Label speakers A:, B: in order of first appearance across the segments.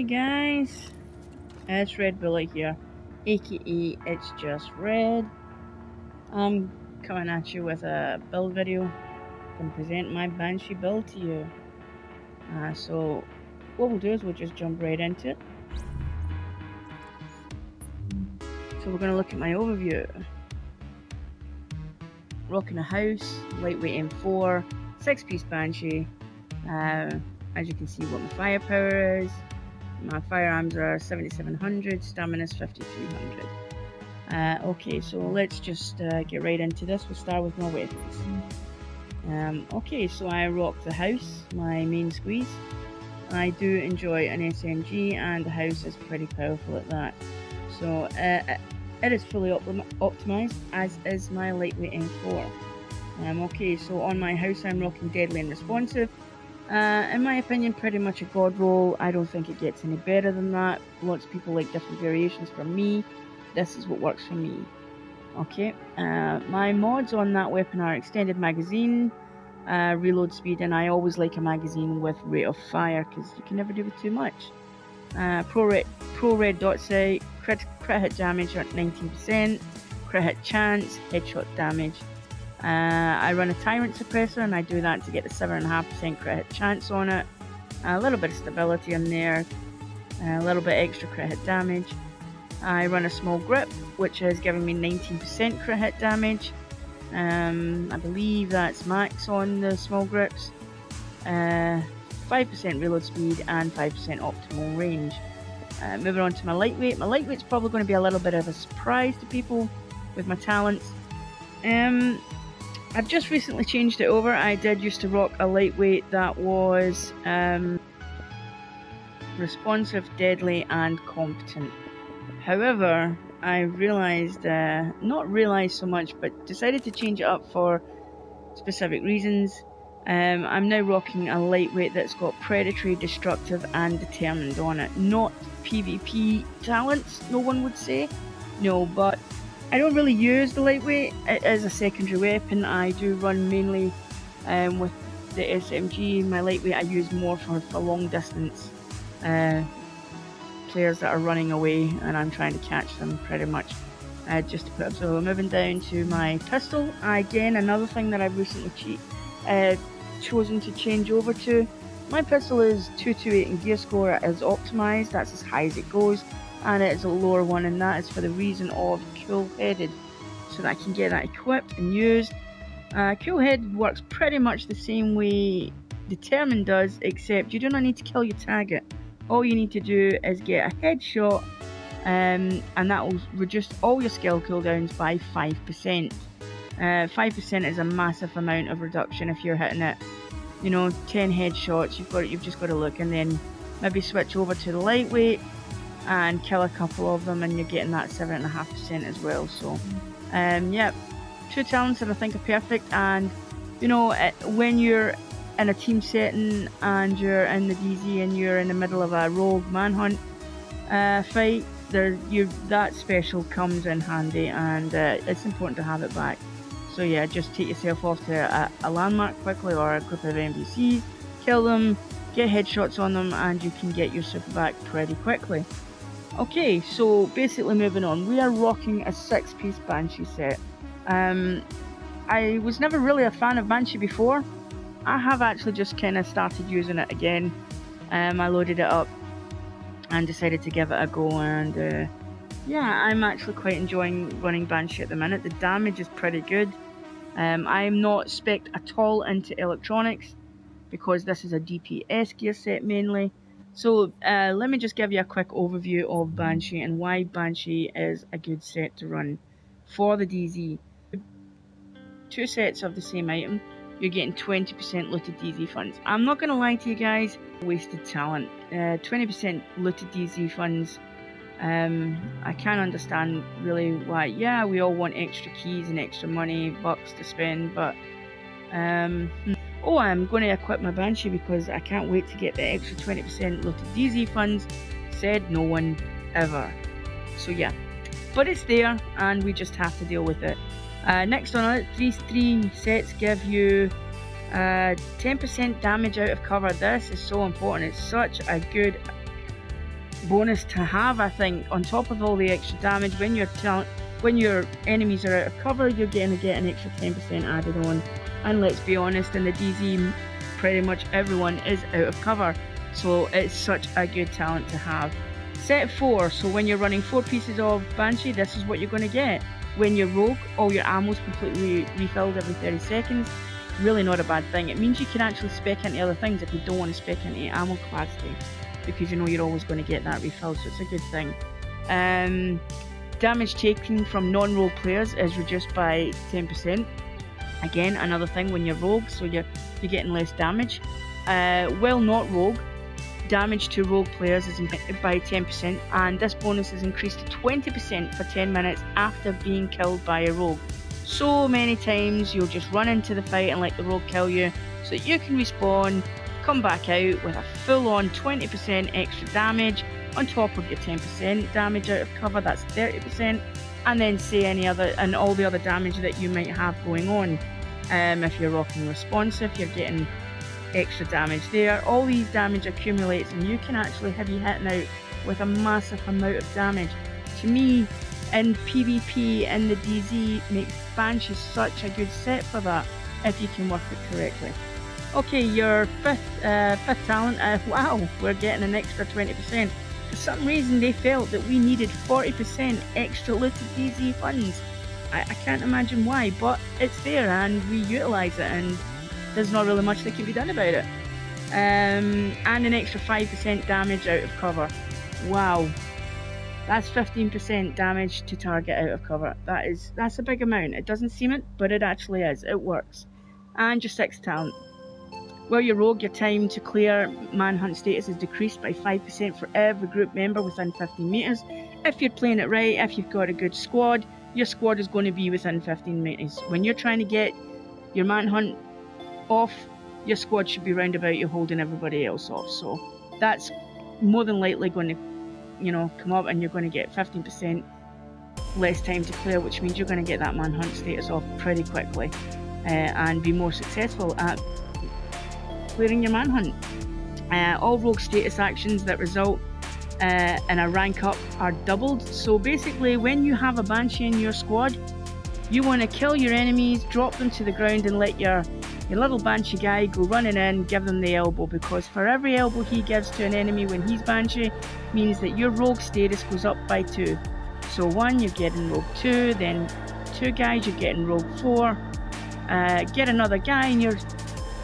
A: Hey guys, it's Red Bullet here, aka It's Just Red. I'm coming at you with a build video and present my Banshee build to you. So what we'll do is we'll just jump right into it. So we're going to look at my overview. Rocking a house, lightweight M4, 6-piece Banshee. As you can see what my firepower is. My firearms are 7700, stamina is 5300. Okay, so let's just get right into this. We'll start with my weapons. Okay, so I rock the house, my main squeeze. I do enjoy an SMG and the house is pretty powerful at that. So it is fully optimized, as is my lightweight M4. Okay, so on my house I'm rocking deadly and responsive. In my opinion, pretty much a god roll. I don't think it gets any better than that. Lots of people like different variations. For me, this is what works for me. Okay, my mods on that weapon are extended magazine, reload speed, and I always like a magazine with rate of fire because you can never do with too much. Pro red dot sight, crit hit damage at 19%, crit hit chance, headshot damage. I run a Tyrant Suppressor and I do that to get the 7.5% crit hit chance on it. A little bit of stability in there, a little bit extra crit hit damage. I run a small grip, which is giving me 19% crit hit damage. I believe that's max on the small grips. 5% reload speed and 5% optimal range. Moving on to my lightweight. My lightweight's probably going to be a little bit of a surprise to people with my talents. I've just recently changed it over. I did used to rock a lightweight that was responsive, deadly and competent. However, I realised, not realised so much, but decided to change it up for specific reasons. I'm now rocking a lightweight that's got predatory, destructive and determined on it. Not PvP talents, no one would say. No, but I don't really use the lightweight. It is a secondary weapon. I do run mainly with the SMG. My lightweight I use more for long distance players that are running away and I'm trying to catch them pretty much. Just to put up. So moving down to my pistol. Again, another thing that I've recently chosen to change over to. My pistol is 228 in gear score. It is optimized. That's as high as it goes. And it is a lower one, and that is for the reason of cool-headed, so that I can get that equipped and used. Cool-headed works pretty much the same way Determined does, except you do not need to kill your target. All you need to do is get a headshot, and that will reduce all your skill cooldowns by 5%. 5% is a massive amount of reduction if you're hitting it. You know, 10 headshots. You've just got to look, and then maybe switch over to the lightweight and kill a couple of them and you're getting that 7.5% as well. So yeah, two talents that I think are perfect. And you know, when you're in a team setting and you're in the DZ and you're in the middle of a rogue manhunt fight, that special comes in handy, and it's important to have it back. So yeah, just take yourself off to a landmark quickly or a group of NPCs, kill them, get headshots on them, and you can get your super back pretty quickly. Okay, so basically moving on, we are rocking a 6-piece Banshee set. I was never really a fan of Banshee before. I have actually just kind of started using it again. I loaded it up and decided to give it a go, and yeah, I'm actually quite enjoying running Banshee at the minute. The damage is pretty good. I'm not spec'd at all into electronics because this is a DPS gear set mainly. So let me just give you a quick overview of Banshee and why Banshee is a good set to run for the DZ. Two sets of the same item, you're getting 20% looted DZ funds. I'm not going to lie to you guys, wasted talent. 20% looted DZ funds, I can't understand really why. Yeah, we all want extra keys and extra money, bucks to spend, but oh, I'm going to equip my Banshee because I can't wait to get the extra 20% looted DZ funds. Said no one ever. So yeah, but it's there and we just have to deal with it. Next on it, these three sets give you 10% damage out of cover. This is so important. It's such a good bonus to have, I think. On top of all the extra damage, when your enemies are out of cover, you're going to get an extra 10% added on. And let's be honest, in the DZ, pretty much everyone is out of cover, so it's such a good talent to have. Set 4, so when you're running 4 pieces of Banshee, this is what you're going to get. When you're rogue, all your ammo's completely refilled every 30 seconds. Really not a bad thing. It means you can actually spec into other things if you don't want to spec into ammo capacity, because you know you're always going to get that refilled, so it's a good thing. Damage taken from non-rogue players is reduced by 10%. Again, another thing when you're rogue, so you're getting less damage. While not rogue, damage to rogue players is increased by 10%, and this bonus is increased to 20% for 10 minutes after being killed by a rogue. So many times you'll just run into the fight and let the rogue kill you, so that you can respawn, come back out with a full-on 20% extra damage on top of your 10% damage out of cover. That's 30%, and then say any other and all the other damage that you might have going on. If you're rocking responsive, you're getting extra damage there. All these damage accumulates, and you can actually have you hitting out with a massive amount of damage. To me, in PvP and the DZ, makes Banshee such a good set for that if you can work it correctly. Okay, your fifth talent. Wow, we're getting an extra 20%. For some reason, they felt that we needed 40% extra looted DZ funds. I can't imagine why, but it's there and we utilise it, and there's not really much that can be done about it. And an extra 5% damage out of cover. Wow, that's 15% damage to target out of cover. That's a big amount. It doesn't seem it, but it actually is. It works. And your sixth talent. While you're rogue, your time to clear manhunt status is decreased by 5% for every group member within 15 meters. If you're playing it right, if you've got a good squad, your squad is going to be within 15 meters. When you're trying to get your manhunt off, your squad should be round about you holding everybody else off. So that's more than likely going to, come up, and you're going to get 15% less time to clear, which means you're going to get that manhunt status off pretty quickly and be more successful at clearing your manhunt. All rogue status actions that result in a rank up are doubled. So basically, when you have a Banshee in your squad, you want to kill your enemies, drop them to the ground, and let your little Banshee guy go running in, give them the elbow, because for every elbow he gives to an enemy when he's Banshee means that your rogue status goes up by 2. So 1, you're getting rogue 2, then 2 guys, you're getting rogue 4, get another guy, and you're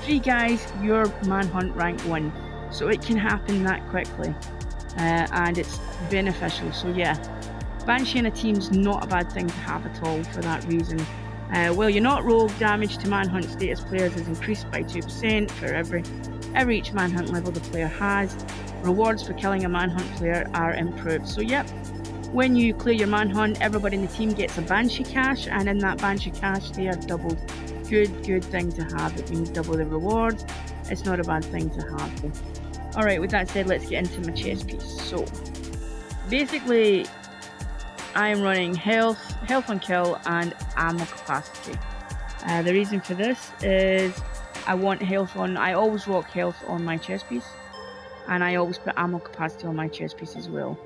A: 3 guys, you're manhunt rank 1. So it can happen that quickly, and it's beneficial. So yeah, Banshee in a team's not a bad thing to have at all for that reason. While you're not rogue, damage to manhunt status players is increased by 2% for every each manhunt level the player has. Rewards for killing a manhunt player are improved. So yep, when you clear your manhunt, everybody in the team gets a Banshee cache, and in that Banshee cache they are doubled. Good thing to have. It means double the reward. It's not a bad thing to have. Alright, with that said, let's get into my chess piece. So basically, I am running health on kill, and ammo capacity. The reason for this is I want health on. I always rock health on my chess piece, and I always put ammo capacity on my chess piece as well.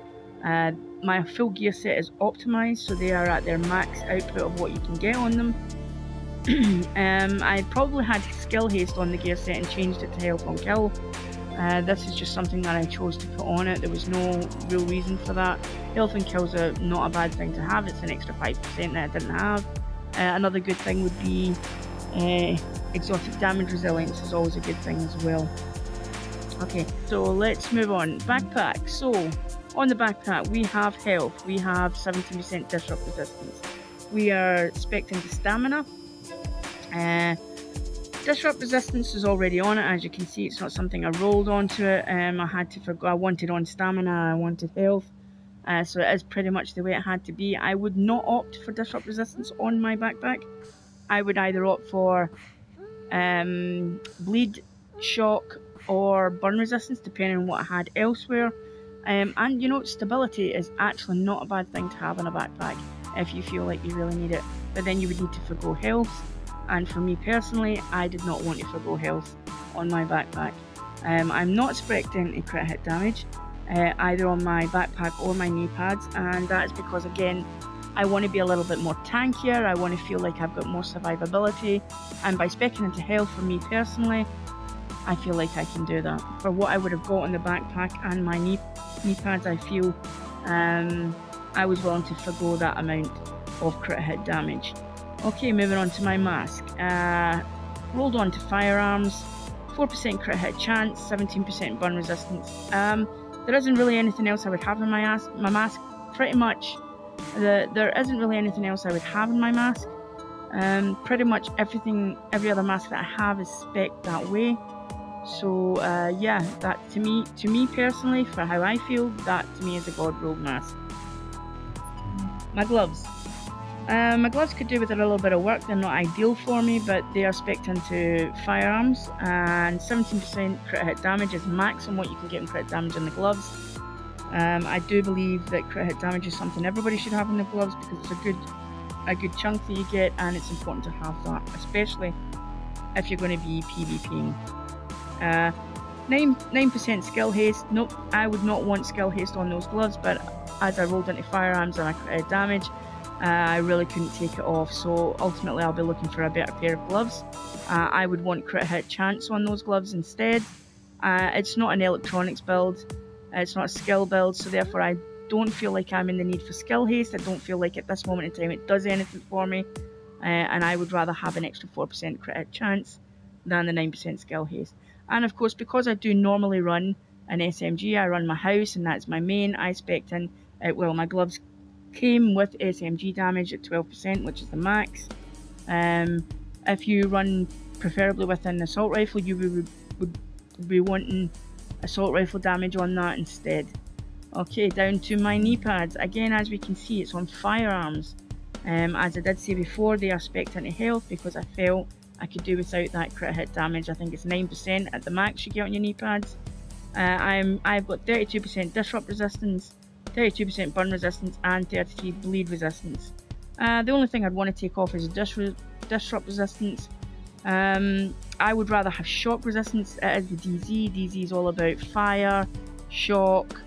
A: My full gear set is optimized, so they are at their max output of what you can get on them. I probably had skill haste on the gear set and changed it to health on kill. This is just something that I chose to put on it. There was no real reason for that. Health and kills are not a bad thing to have. It's an extra 5% that I didn't have. Another good thing would be exotic damage resilience is always a good thing as well. Okay, so let's move on. Backpack. So on the backpack we have health. We have 17% disrupt resistance. We are expecting the stamina. Disrupt resistance is already on it. As you can see, it's not something I rolled onto it. I wanted on stamina, I wanted health, so it is pretty much the way it had to be. I would not opt for disrupt resistance on my backpack. I would either opt for bleed, shock, or burn resistance, depending on what I had elsewhere. And stability is actually not a bad thing to have in a backpack if you feel like you really need it, but then you would need to forgo health. And for me personally, I did not want to forgo health on my backpack. I'm not expecting a crit hit damage. either on my backpack or my knee pads, and that's because, again, I want to be a little bit more tankier. I want to feel like I've got more survivability, and by speccing into health, for me personally, I feel like I can do that. For what I would have got in the backpack and my knee pads, I feel I was willing to forgo that amount of crit hit damage. Okay, moving on to my mask. Rolled on to firearms, 4% crit hit chance, 17% burn resistance. There isn't really anything else I would have in my mask. Pretty much, there isn't really anything else I would have in my mask. Pretty much every other mask that I have is spec'd that way. So yeah, that to me personally, for how I feel, that to me is a God Rogue mask. My gloves. My gloves could do with a little bit of work. They're not ideal for me, but they are spec'd into firearms, and 17% crit hit damage is max on what you can get in crit damage in the gloves. I do believe that crit hit damage is something everybody should have in the gloves, because it's a good chunk that you get, and it's important to have that, especially if you're going to be PvPing. 9% skill haste. Nope, I would not want skill haste on those gloves, but as I rolled into firearms and I crit hit damage, I really couldn't take it off, so ultimately I'll be looking for a better pair of gloves. I would want crit hit chance on those gloves instead. It's not an electronics build, it's not a skill build, so therefore I don't feel like I'm in the need for skill haste. I don't feel like at this moment in time it does anything for me, and I would rather have an extra 4% crit hit chance than the 9% skill haste. And of course, because I do normally run an SMG, I run my house and that's my main, I spec'd in, well, my gloves came with SMG damage at 12%, which is the max. If you run preferably with an assault rifle, you would be wanting assault rifle damage on that instead. Okay, down to my knee pads. Again, as we can see, it's on firearms. As I did say before, they are spec'd into health because I felt I could do without that crit hit damage. I think it's 9% at the max you get on your knee pads. I've got 32% disrupt resistance, 32% burn resistance, and 33 bleed resistance. The only thing I'd want to take off is disrupt resistance. I would rather have shock resistance. It is the DZ. DZ is all about fire, shock.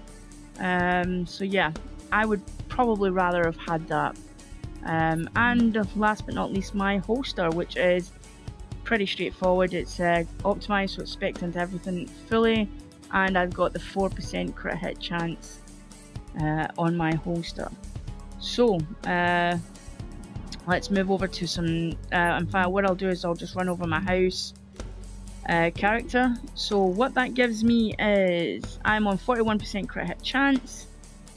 A: So yeah, I would probably rather have had that. And last but not least, my holster, which is pretty straightforward. It's optimized, so it's spec'd into everything fully, and I've got the 4% crit hit chance on my holster. So let's move over to some, in fact what I'll do is I'll just run over my house character. So what that gives me is I'm on 41% crit hit chance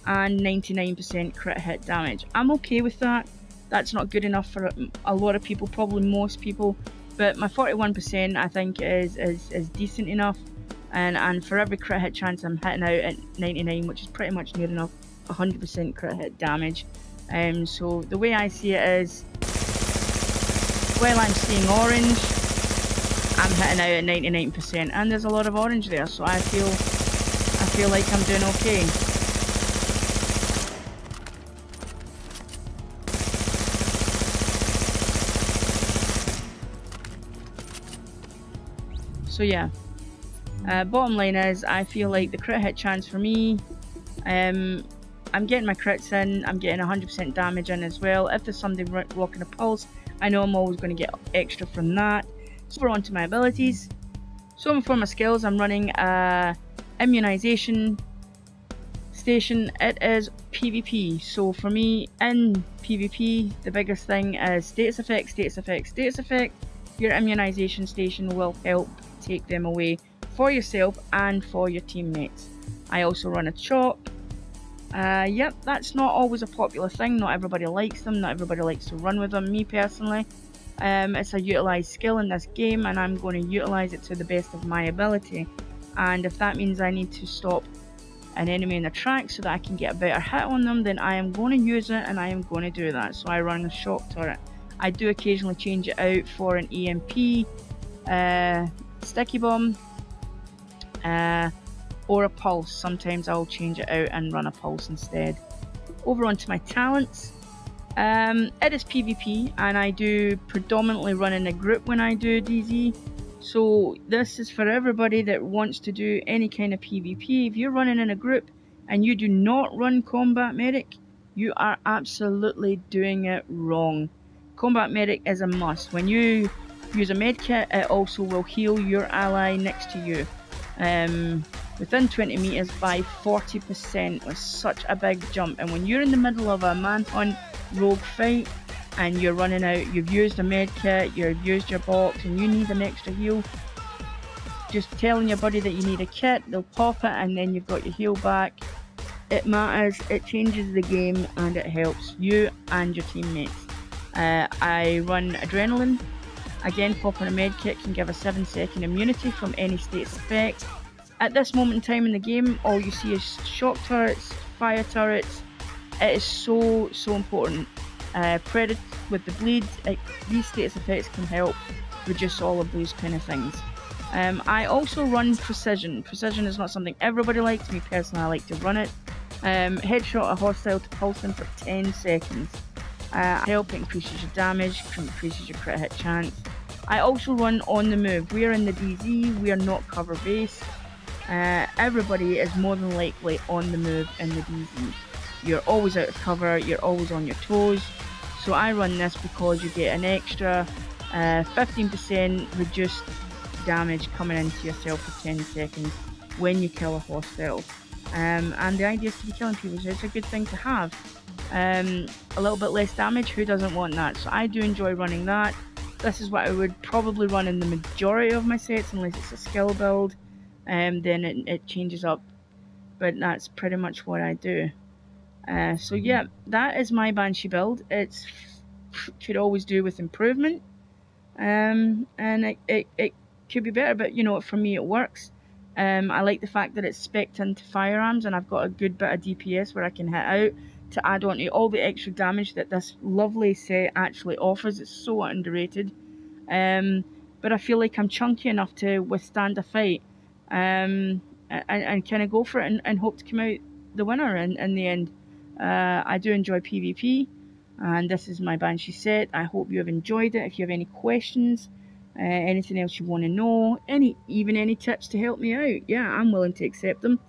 A: and 99% crit hit damage. I'm okay with that. That's not good enough for a lot of people, probably most people, but my 41% I think is decent enough, and for every crit hit chance I'm hitting out at 99, which is pretty much near enough 100% crit hit damage. So the way I see it is, while I'm seeing orange, I'm hitting out at 99%, and there's a lot of orange there, so I feel like I'm doing okay. So yeah, bottom line is I feel like the crit hit chance for me, I'm getting my crits in, I'm getting 100% damage in as well. If there's somebody rocking a pulse, I know I'm always going to get extra from that. So we're on to my abilities. So for my skills, I'm running a immunization station. It is PvP, so for me in PvP the biggest thing is status effect, status effect, status effect. Your immunization station will help take them away for yourself and for your teammates. I also run a chop. Yep, that's not always a popular thing. Not everybody likes them, not everybody likes to run with them. Me personally, it's a utilised skill in this game, and I'm going to utilise it to the best of my ability. And if that means I need to stop an enemy in the track so that I can get a better hit on them, then I am going to use it, and I am going to do that. So I run a shock turret. I do occasionally change it out for an EMP, sticky bomb, or a pulse. Sometimes I'll change it out and run a pulse instead. Over onto my talents. It is PvP, and I do predominantly run in a group when I do DZ. So this is for everybody that wants to do any kind of PvP. If you're running in a group and you do not run Combat Medic, you are absolutely doing it wrong. Combat Medic is a must. When you use a medkit, it also will heal your ally next to you within 20 meters by 40%. Was such a big jump. And when you're in the middle of a manhunt rogue fight and you're running out, you've used a medkit, you've used your box, and you need an extra heal, just telling your buddy that you need a kit, they'll pop it, and then you've got your heal back. It matters, it changes the game, and it helps you and your teammates. I run Adrenaline. Again, popping a medkit can give a 7-second immunity from any state's effect. At this moment in time in the game, all you see is shock turrets, fire turrets. It is so important. Predator with the bleed, these status effects can help reduce all of those kind of things. I also run Precision. Precision is not something everybody likes. Me personally, I like to run it. Headshot a hostile to pulse them for 10 seconds. Help, it increases your damage, increases your crit hit chance. I also run On the Move. We are in the DZ, we are not cover based. Everybody is more than likely on the move in the DZ. You're always out of cover, you're always on your toes. So I run this because you get an extra 15% reduced damage coming into yourself for 10 seconds when you kill a hostile. And the idea is to be killing people, so it's a good thing to have. A little bit less damage, who doesn't want that? So I do enjoy running that. This is what I would probably run in the majority of my sets, unless it's a skill build, then it changes up. But that's pretty much what I do. So yeah, that is my Banshee build. It's could always do with improvement, and it could be better, but you know, for me it works. I like the fact that it's spec'd into firearms, and I've got a good bit of DPS where I can hit out to add on to all the extra damage that this lovely set actually offers. It's so underrated, but I feel like I'm chunky enough to withstand a fight, and kind of go for it and hope to come out the winner in the end. I do enjoy PvP, and this is my Banshee set. I hope you have enjoyed it. If you have any questions, anything else you want to know, even any tips to help me out, yeah, I'm willing to accept them.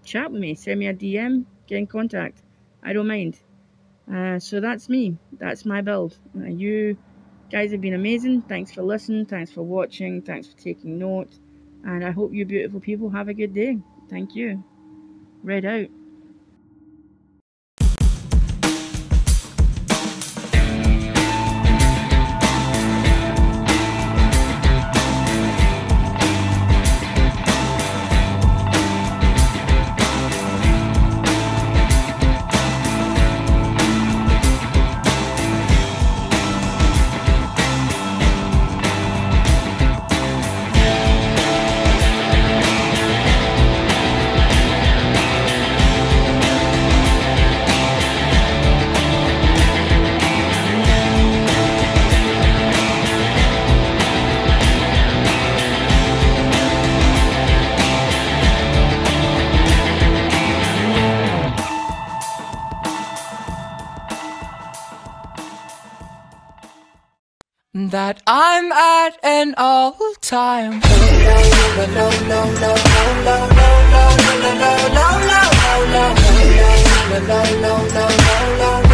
A: Chat with me, send me a DM, get in contact. I don't mind. So that's me. That's my build. You guys have been amazing. Thanks for listening. Thanks for watching. Thanks for taking note. And I hope you beautiful people have a good day. Thank you. Red out.
B: That I'm at an all-time low.